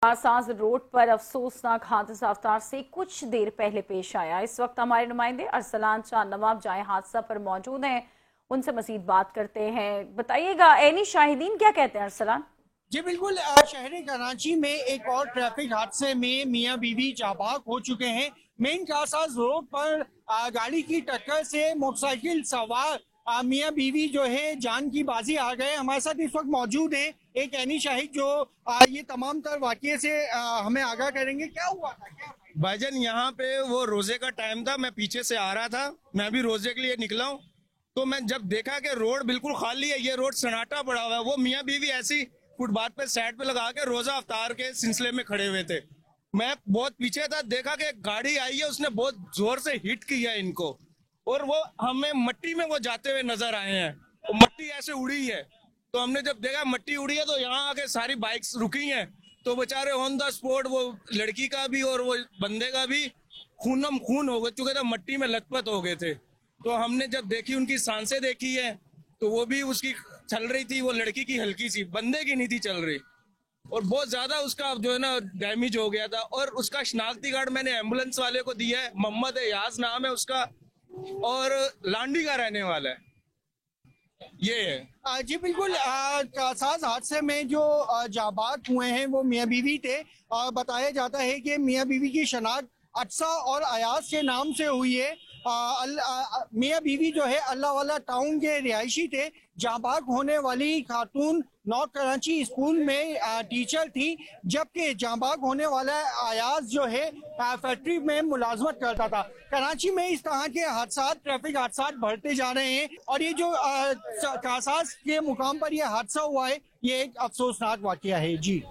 Karsaz road पर अफसोसनाक हादसा अवतार से कुछ देर पहले पेश आया। इस वक्त हमारे नुमाइंदे अरसलान शाह नवाब जाए हादसा पर मौजूद हैं, उनसे मजीद बात करते हैं। बताइएगा ऐनी शाहिदीन क्या कहते हैं अरसलान? जी बिल्कुल। शहर कराची में एक और ट्रैफिक हादसे में मियां बीवी जाबाक हो चुके हैं। मेन कासाज रोड पर गाड़ी की टक्कर से मोटरसाइकिल सवार मियां बीवी जो है जान की बाजी आ गए। हमारे साथ इस वक्त मौजूद है एक ऐनी शाहिद जो ये तमाम तर वाकये से हमें आगाह करेंगे। क्या हुआ था? क्या भाईजान यहाँ पे वो रोजे का टाइम था, मैं पीछे से आ रहा था, मैं भी रोजे के लिए निकला हूँ। तो मैं जब देखा कि रोड बिल्कुल खाली है, ये रोड सन्नाटा पड़ा हुआ है, वो मियाँ बीवी ऐसी फुटपाथ पे साइड पे लगा के रोजा अफ्तार के सिलसिले में खड़े हुए थे। मैं बहुत पीछे था, देखा कि एक गाड़ी आई है, उसने बहुत जोर से हिट किया इनको और वो हमें मट्टी में वो जाते हुए नजर आए हैं। तो मट्टी ऐसे उड़ी है, तो हमने जब देखा मट्टी उड़ी है तो यहाँ आके सारी बाइक्स रुकी हैं। तो बेचारे ऑन द स्पॉट वो लड़की का भी और वो बंदे का भी खूनम खून हो चुके थे, मट्टी में लथपथ हो गए थे। तो हमने जब देखी, उनकी सांसें देखी है तो वो भी उसकी चल रही थी, वो लड़की की हल्की सी, बंदे की नहीं थी चल रही। और बहुत ज्यादा उसका जो है ना डैमेज हो गया था। और उसका शनाख्ती कार्ड मैंने एम्बुलेंस वाले को दिया है, मोहम्मद एयाज नाम है उसका और लांडी का रहने वाला है। ये है। जी बिल्कुल। कासाज हादसे में जो जाबाक हुए हैं वो मियां बीवी थे। बताया जाता है कि मियां बीवी की शनाख्त अटसा और अयाज के नाम से हुई है। मियां बीवी जो है अल्लाह वाला टाउन के रिहायशी थे। जाबाक होने वाली खातून नॉर्थ कराची स्कूल में टीचर थी, जबकि जाबाक होने वाला अयाज जो है फैक्ट्री में मुलाजमत करता था। कराची में इस तरह के हादसा, ट्रैफिक हादसा बढ़ते जा रहे हैं और ये जो कासास के मुकाम पर यह हादसा हुआ है, ये एक अफसोसनाक वाकया है। जी।